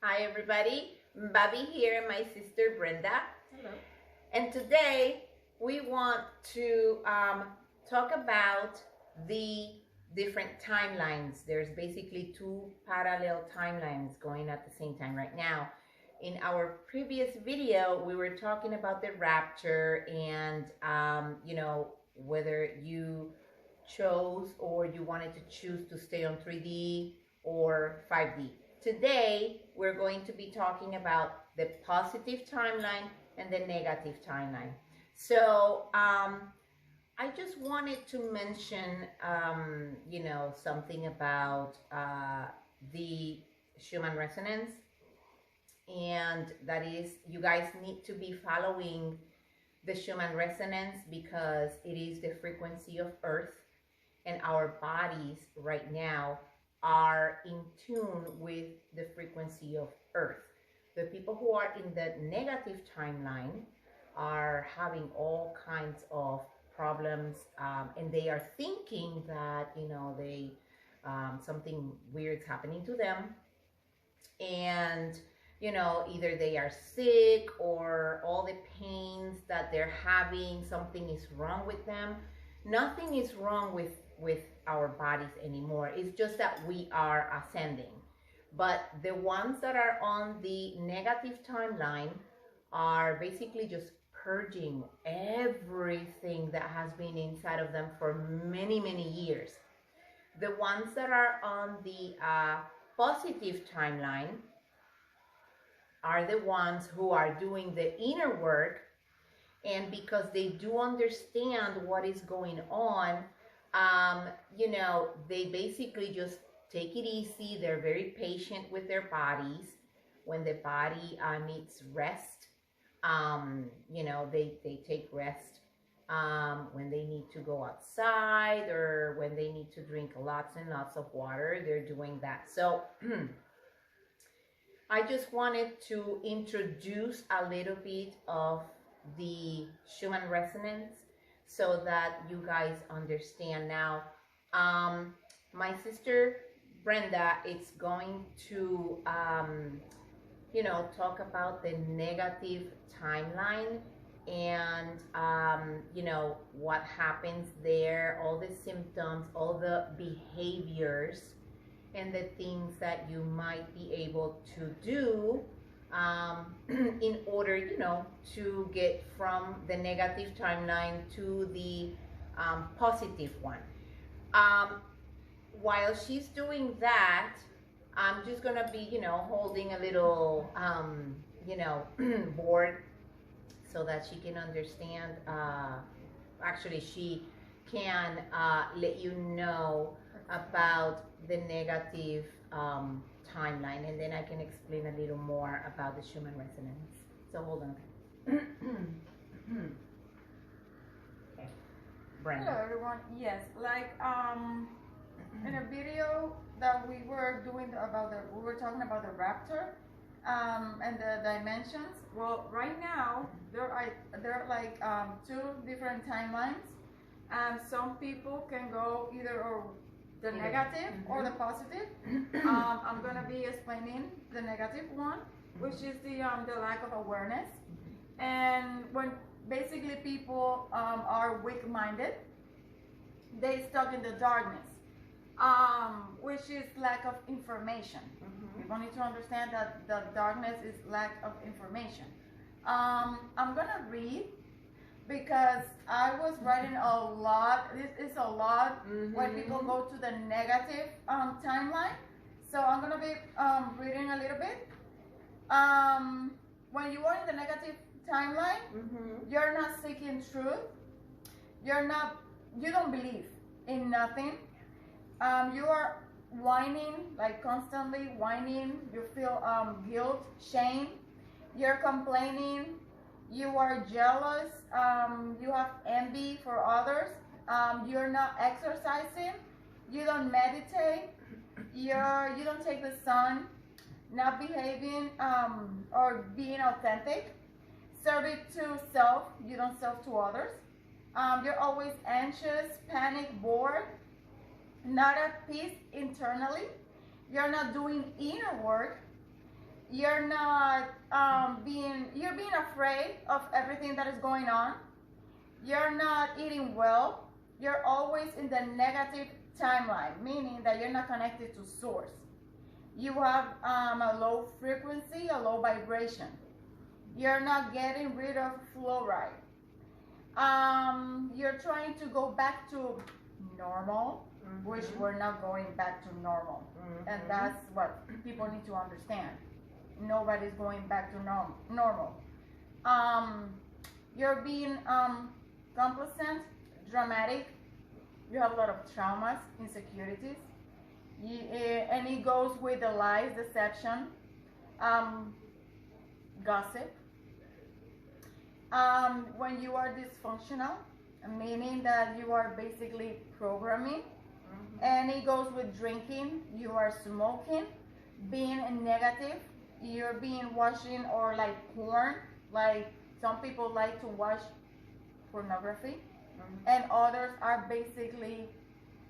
Hi everybody, Bobby here and my sister Brenda. Hello. And today we want to talk about the different timelines. There's basically two parallel timelines going at the same time right now. In our previous video, we were talking about the rapture and, whether you chose or you wanted to choose to stay on 3D or 5D. Today, we're going to be talking about the positive timeline and the negative timeline. So, I just wanted to mention, something about the Schumann Resonance, and that is, you guys need to be following the Schumann Resonance because it is the frequency of Earth, and our bodies right now are in tune with the frequency of Earth. The people who are in the negative timeline are having all kinds of problems, and they are thinking that they something weird's happening to them, and either they are sick or all the pains that they're having, something is wrong with them. Nothing is wrong with our bodies anymore. It's just that we are ascending. But the ones that are on the negative timeline are basically just purging everything that has been inside of them for many, many years. The ones that are on the positive timeline are the ones who are doing the inner work, and because they do understand what is going on, they basically just take it easy. They're very patient with their bodies. When the body needs rest, they take rest. When they need to go outside or when they need to drink lots and lots of water, they're doing that. So I just wanted to introduce a little bit of the Schumann Resonance so that you guys understand. Now, my sister Brenda is going to, talk about the negative timeline and, what happens there, all the symptoms, all the behaviors, and the things that you might be able to do in order, to get from the negative timeline to the positive one. While she's doing that, I'm just gonna be, holding a little, board so that she can understand. Actually, she can let you know about the negative timeline, and then I can explain a little more about the Schumann Resonance. So hold on. Okay. Brenda. Hello everyone. Yes, like in a video that we were doing we were talking about the raptor and the dimensions. Well, right now there are like two different timelines, and some people can go either or the negative or the positive. I'm gonna be explaining the negative one, which is the lack of awareness, and when basically people are weak-minded, they stuck in the darkness, which is lack of information. People need to understand that the darkness is lack of information. I'm gonna read because I was writing a lot. This is a lot when people go to the negative timeline. So I'm gonna be reading a little bit. When you are in the negative timeline, you're not seeking truth. You don't believe in nothing. You are whining, like constantly whining. You feel guilt, shame. You're complaining. You are jealous. You have envy for others. You're not exercising. You don't meditate. You don't take the sun. Not behaving or being authentic. Serving to self. You don't serve to others. You're always anxious, panic, bored, not at peace internally. You're not doing inner work. You're not you're being afraid of everything that is going on. You're not eating well. You're always in the negative timeline, meaning that you're not connected to source. You have a low frequency, a low vibration. You're not getting rid of fluoride. You're trying to go back to normal, which we're not going back to normal. And that's what people need to understand. Nobody's going back to normal. You're being complacent, dramatic. You have a lot of traumas, insecurities. And it goes with the lies, deception, gossip. When you are dysfunctional, meaning that you are basically programming, and it goes with drinking, you are smoking, being negative, you're being watching or like porn, like some people like to watch pornography, and others are basically,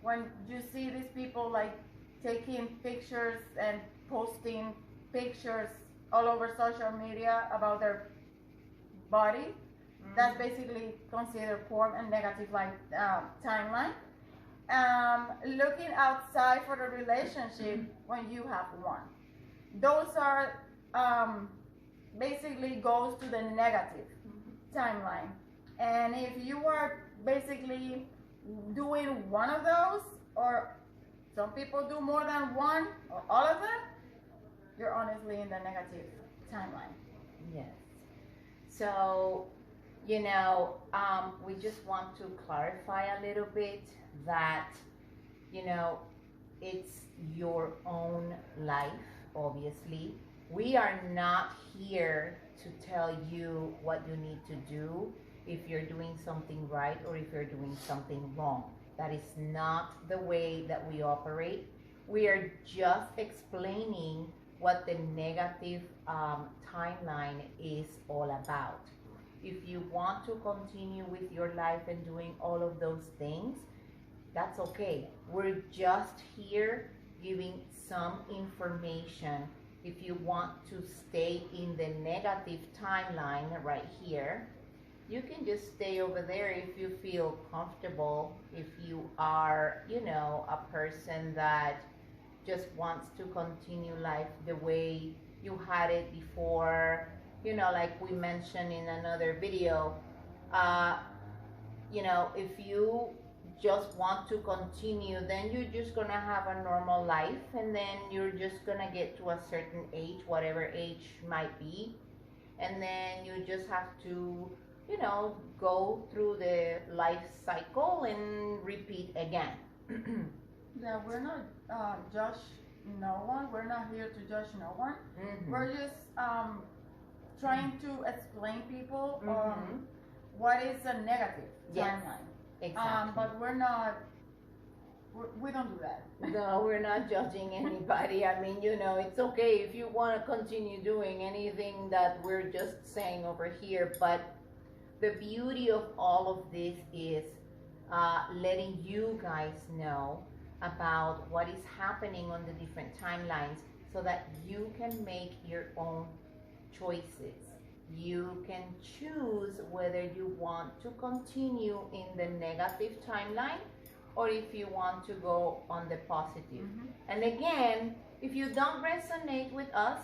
when you see these people like taking pictures and posting pictures all over social media about their body, that's basically considered porn and negative like timeline. Looking outside for the relationship when you have one. Those are basically goes to the negative timeline. And if you are basically doing one of those, or some people do more than one, or all of them, you're honestly in the negative timeline. Yes. So, you know, we just want to clarify a little bit that, you know, it's your own life, obviously. We are not here to tell you what you need to do, if you're doing something right or if you're doing something wrong. That is not the way that we operate. We are just explaining what the negative timeline is all about. If you want to continue with your life and doing all of those things, that's okay. We're just here giving some information. If you want to stay in the negative timeline right here, you can just stay over there if you feel comfortable. If you are, you know, a person that just wants to continue life the way you had it before, you know, like we mentioned in another video, you know, if you just want to continue, then you're just gonna have a normal life, and then you're just gonna get to a certain age, whatever age might be, and then you just have to, you know, go through the life cycle and repeat again. Yeah, we're not judge no one. We're not here to judge no one. We're just trying to explain people what is a negative timeline. Exactly. But we're not. We don't do that. No, we're not judging anybody. I mean, you know, it's okay if you want to continue doing anything that we're just saying over here, but the beauty of all of this is letting you guys know about what is happening on the different timelines so that you can make your own choices. You can choose whether you want to continue in the negative timeline or if you want to go on the positive. And again, if you don't resonate with us,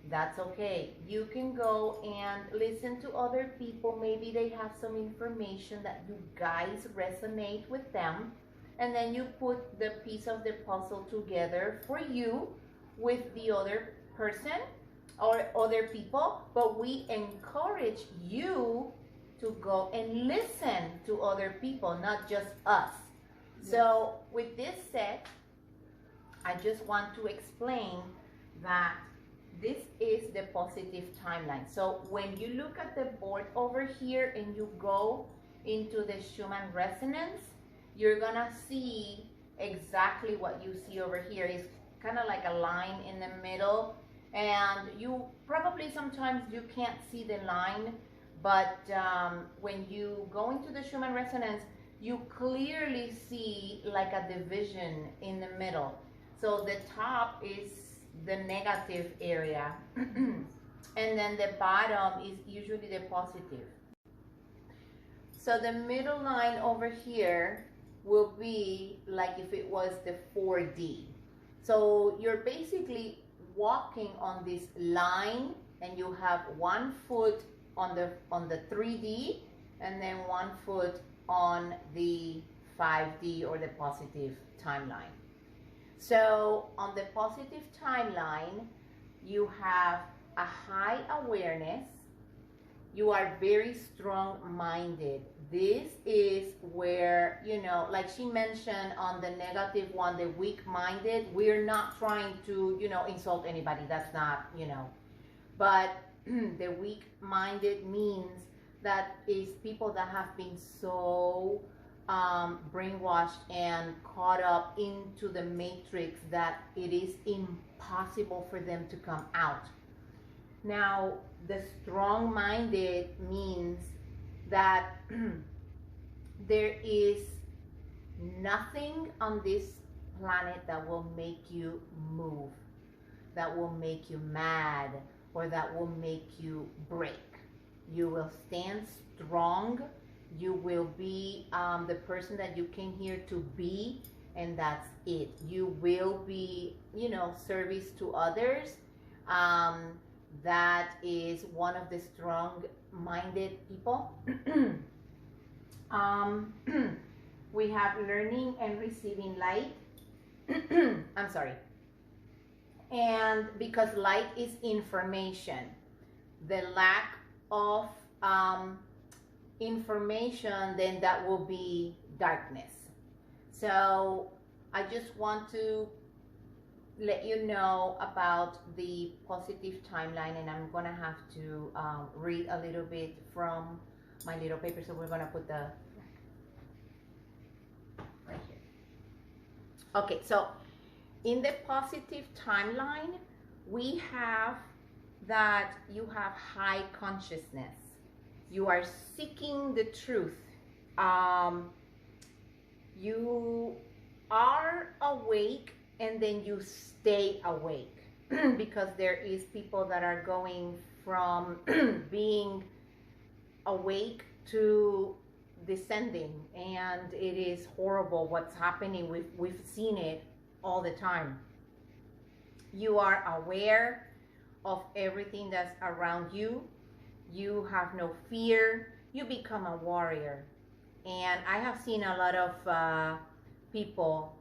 that's okay. You can go and listen to other people. Maybe they have some information that you guys resonate with them. And then you put the piece of the puzzle together for you with the other person or other people. But we encourage you to go and listen to other people, not just us. Yes. So with this said, I just want to explain that this is the positive timeline. So when you look at the board over here and you go into the Schumann Resonance, you're gonna see exactly what you see over here. It's kind of like a line in the middle, and you probably sometimes you can't see the line, but when you go into the Schumann Resonance, you clearly see like a division in the middle. So the top is the negative area. And then the bottom is usually the positive. So the middle line over here will be like if it was the 4D. So you're basically walking on this line, and you have 1 foot on the 3D, and then 1 foot on the 5D, or the positive timeline. So on the positive timeline, you have a high awareness. You are very strong-minded. This is where, you know, like she mentioned on the negative one, the weak-minded, we're not trying to, you know, insult anybody. That's not, you know. But the weak-minded means that is people that have been so brainwashed and caught up into the matrix that it is impossible for them to come out. Now, the strong-minded means that there is nothing on this planet that will make you move, that will make you mad, or that will make you break. You will stand strong. You will be the person that you came here to be, and that's it. You will be, you know, service to others. That is one of the strong-minded people. We have learning and receiving light. I'm sorry. And because light is information, the lack of information, then that will be darkness. So I just want to let you know about the positive timeline, and I'm gonna have to read a little bit from my little paper. So we're gonna put the right here. Okay, so in the positive timeline, we have that you have high consciousness. You are seeking the truth. You are awake, and then you stay awake because there is people that are going from being awake to descending, and it is horrible what's happening. We've seen it all the time. You are aware of everything that's around you. You have no fear. You become a warrior. And I have seen a lot of people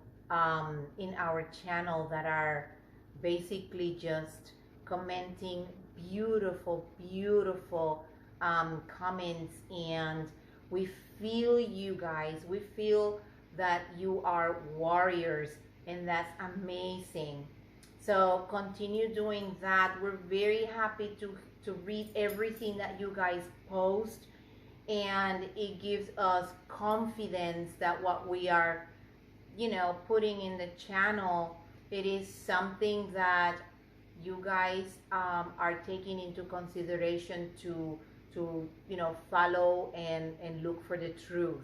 in our channel that are basically just commenting beautiful, beautiful comments, and we feel you guys. We feel that you are warriors, and that's amazing. So continue doing that. We're very happy to read everything that you guys post, and it gives us confidence that what we are, you know, putting in the channel, it is something that you guys are taking into consideration to you know, follow and look for the truth.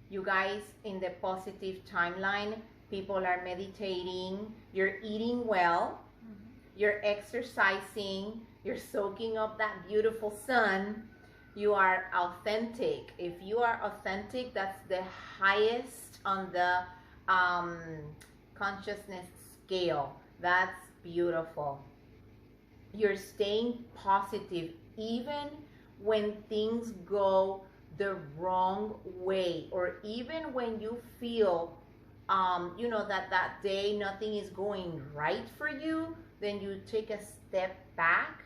You guys, in the positive timeline, people are meditating, you're eating well, you're exercising, you're soaking up that beautiful sun, you are authentic. If you are authentic, that's the highest on the consciousness scale. That's beautiful. You're staying positive even when things go the wrong way, or even when you feel you know, that day nothing is going right for you. Then you take a step back,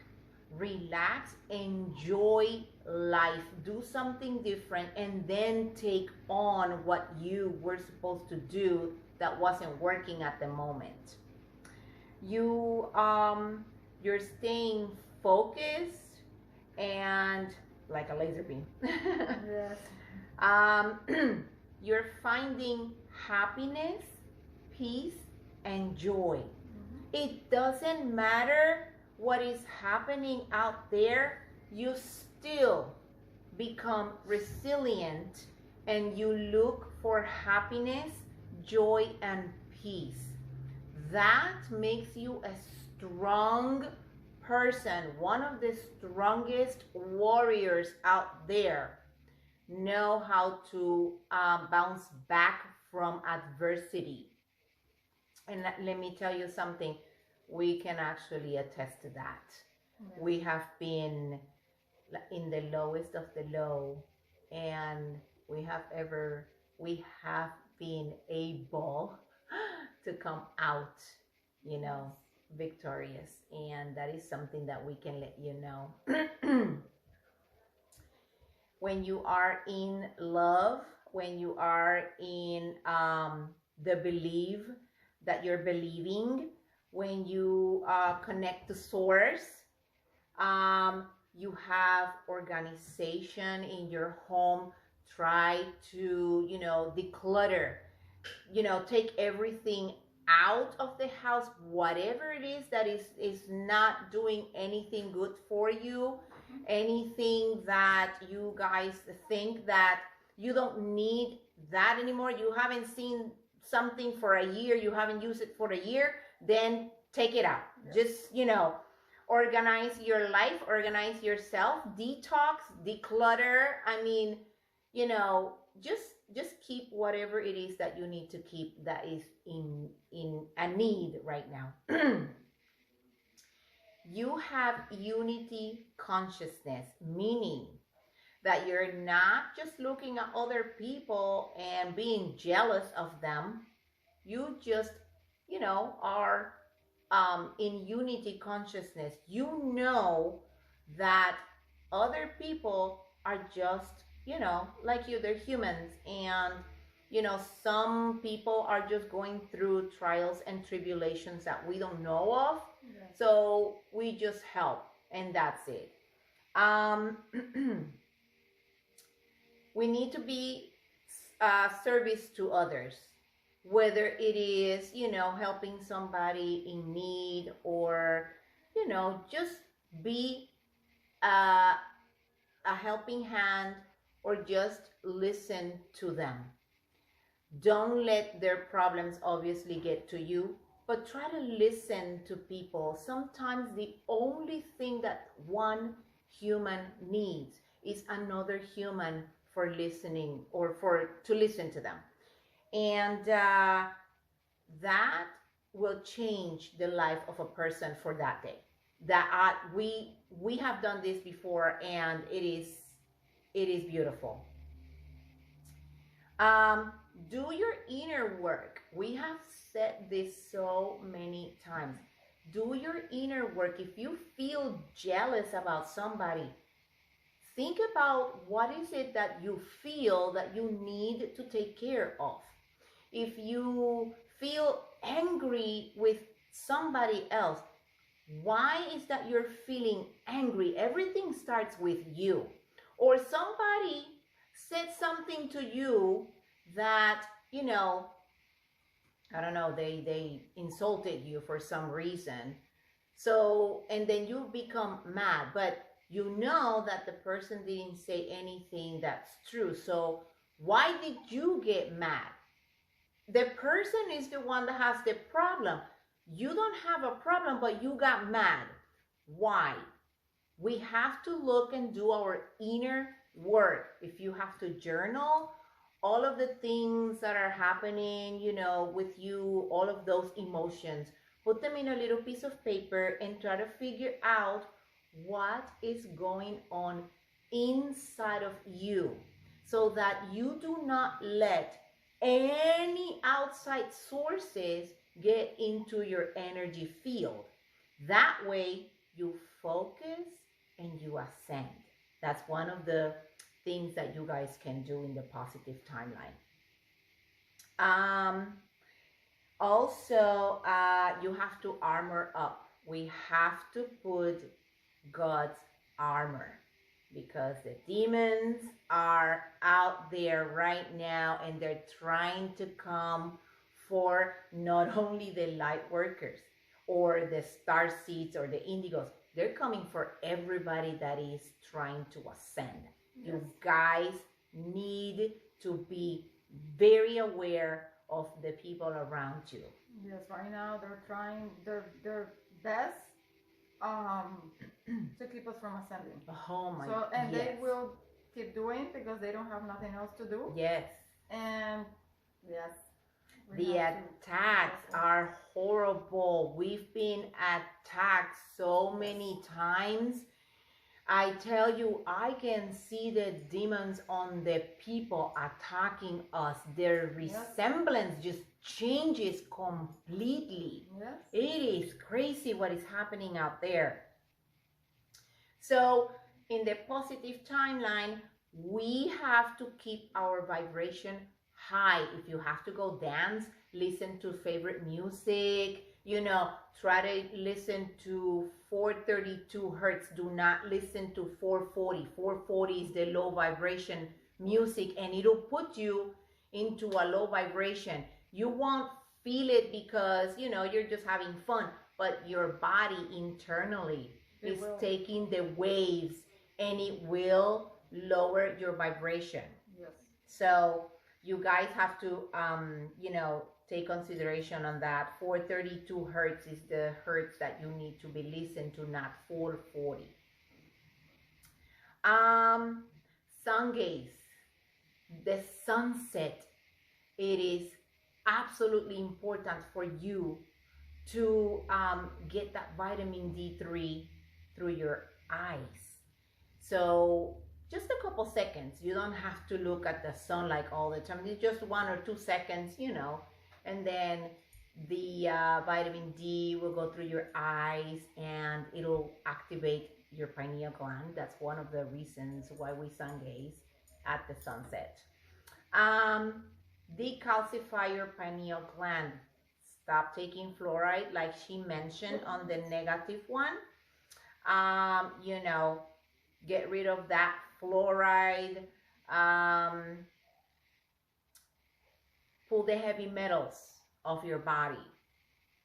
relax, enjoy life, do something different, and then take on what you were supposed to do that wasn't working at the moment. You're staying focused and like a laser beam. Yes. You're finding happiness, peace, and joy. It doesn't matter what is happening out there, you still become resilient, and you look for happiness, joy, and peace. that makes you a strong person, one of the strongest warriors out there. Know how to bounce back from adversity. And let me tell you something, we can actually attest to that. Yeah. We have been in the lowest of the low, and we have been able to come out, victorious. And that is something that we can let you know. When you are in love, when you are in the belief that you're believing, when you connect to source, you have organization in your home. Try to, declutter, take everything out of the house, whatever it is that is not doing anything good for you, anything that you guys think that you don't need that anymore, you haven't seen something for a year, you haven't used it for a year, then take it out. Just, organize your life, organize yourself, detox, declutter. I mean, just keep whatever it is that you need to keep that is in a need right now. You have unity consciousness, meaning that you're not just looking at other people and being jealous of them. You just, are in unity consciousness. You know that other people are just, like you, they're humans. And, some people are just going through trials and tribulations that we don't know of. Yeah. So we just help, and that's it. We need to be service to others, whether it is, helping somebody in need, or, just be a helping hand, or just listen to them. Don't let their problems obviously get to you, but try to listen to people. Sometimes the only thing that one human needs is another human for listening, or to listen to them. And that will change the life of a person for that day. That we have done this before, and it is beautiful. Do your inner work. We have said this so many times. Do your inner work. If you feel jealous about somebody, think about what is it that you feel that you need to take care of. If you feel angry with somebody else, why is that you're feeling angry? Everything starts with you. Or somebody said something to you that, I don't know, they insulted you for some reason. So, and then you become mad, but you know that the person didn't say anything that's true. So why did you get mad? The person is the one that has the problem. You don't have a problem, but you got mad. Why? We have to look and do our inner work. If you have to journal all of the things that are happening, with you, all of those emotions, put them in a little piece of paper and try to figure out what is going on inside of you, so that you do not let any outside sources get into your energy field. That way you focus and you ascend. That's one of the things that you guys can do in the positive timeline. Also, you have to armor up. We have to put God's armor, because the demons are out there right now, and they're trying to come for not only the light workers or the star seeds or the indigos. They're coming for everybody that is trying to ascend. Yes. You guys need to be very aware of the people around you. Yes, right now they're trying their best to keep us from ascending. Oh my, So and yes. they will keep doing because they don't have nothing else to do. Yes. And yes, The attacks are horrible. We've been attacked so many times. I tell you, I can see the demons on the people attacking us. Their resemblance just changes completely. Yes. It is crazy what is happening out there. So in the positive timeline, we have to keep our vibration high. If you have to go dance, listen to favorite music, try to listen to 432 hertz. Do not listen to 440. 440 is the low vibration music, and it'll put you into a low vibration. You won't feel it because, you're just having fun, but your body internally is taking the waves, and it will lower your vibration. Yes. So you guys have to, take consideration on that. 432 hertz is the hertz that you need to be listened to, not 440. Sun gaze, the sunset. It is absolutely important for you to get that vitamin D3 through your eyes. So just a couple seconds. You don't have to look at the sunlight all the time. It's just 1 or 2 seconds, and then the vitamin D will go through your eyes and it'll activate your pineal gland. That's one of the reasons why we sun gaze at the sunset. Decalcify your pineal gland. Stop taking fluoride, like she mentioned on the negative one. Get rid of that fluoride. Pull the heavy metals off your body.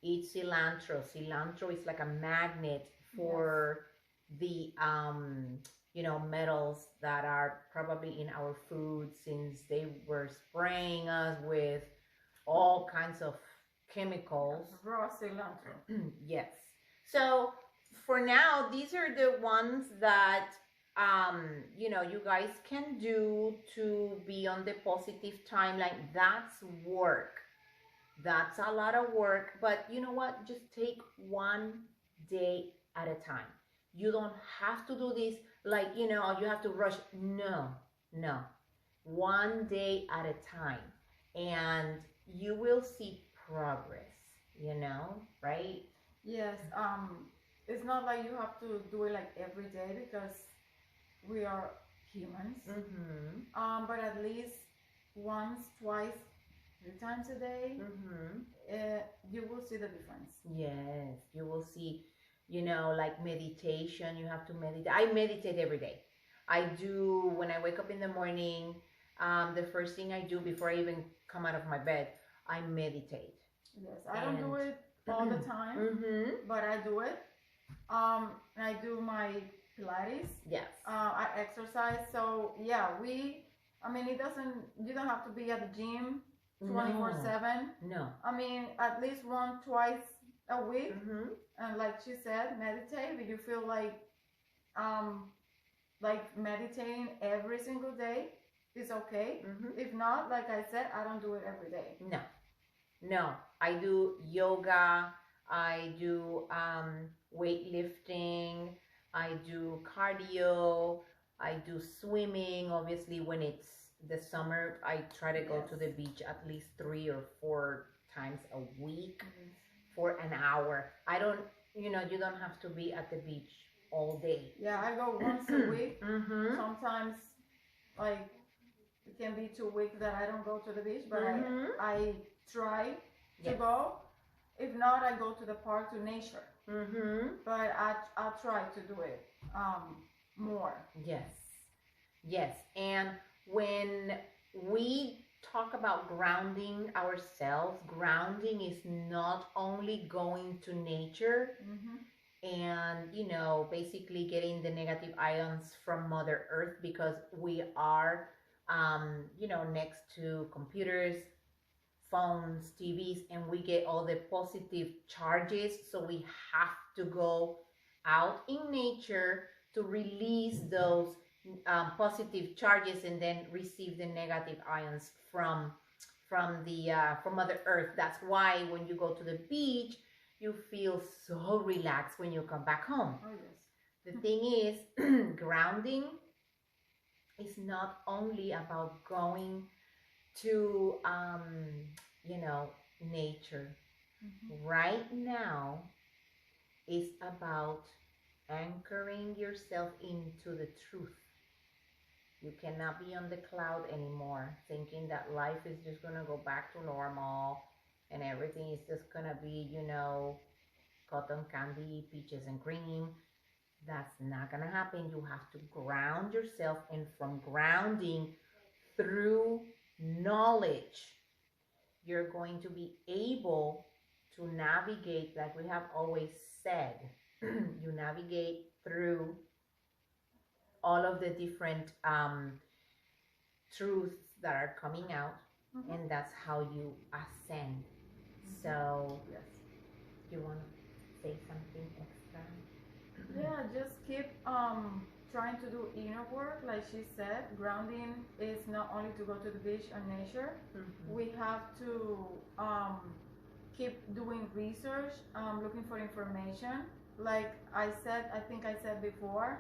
Eat cilantro. Cilantro is like a magnet for the metals that are probably in our food, since they were spraying us with all kinds of chemicals. Raw cilantro. Yes. So for now, these are the ones that you guys can do to be on the positive timeline. That's work. That's a lot of work, but you know what? Just take one day at a time. You don't have to do this like, you have to rush. No. One day at a time, and you will see progress, right? Yes. It's not like you have to do it like every day because we are humans. Mm-hmm. But at least once, twice, 3 times a day, you will see the difference. Yes, you will see, like meditation. You have to meditate. I meditate every day. I do when I wake up in the morning. The first thing I do before I even come out of my bed, I meditate. Yes, I don't do it all the time, but I do it. And I do my Pilates. Yes. I exercise. So yeah, you don't have to be at the gym 24/7. No. I mean, at least twice a week. And like she said, meditate. If you feel like meditating every single day is okay. If not, like I said, I don't do it every day. No. I do yoga. I do weightlifting. I do cardio. I do swimming. Obviously, when it's the summer, I try to go to the beach at least 3 or 4 times a week for an hour. I don't, you don't have to be at the beach all day. Yeah, I go once a week. Sometimes, like, it can be 2 weeks that I don't go to the beach, but I try to go. If not, I go to the park, to nature. But I'll try to do it more. Yes. And when we talk about grounding ourselves, grounding is not only going to nature and, basically getting the negative ions from Mother Earth, because we are, next to computers, phones, TVs, and we get all the positive charges. So we have to go out in nature to release those positive charges and then receive the negative ions from Mother Earth. That's why when you go to the beach, you feel so relaxed when you come back home. Oh yes. The thing is, grounding is not only about going to nature. Right now is about anchoring yourself into the truth. You cannot be on the cloud anymore, thinking that life is just gonna go back to normal and everything is just gonna be, cotton candy, peaches and cream. That's not gonna happen. You have to ground yourself, and from grounding through knowledge, you're going to be able to navigate, like we have always said. You navigate through all of the different truths that are coming out, and that's how you ascend. So, Yes. you want to say something extra? Yeah, just keep trying to do inner work, like she said. Grounding is not only to go to the beach or nature. We have to keep doing research, looking for information. Like I think I said before,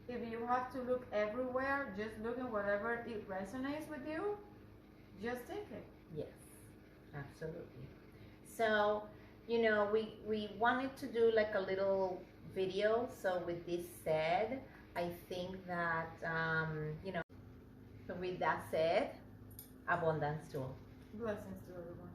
if you have to look everywhere, just look at whatever it resonates with you, just take it. Yes, absolutely. So, we wanted to do like a little video. So with this said, I think that, so with that said, abundance to all. Blessings to everyone.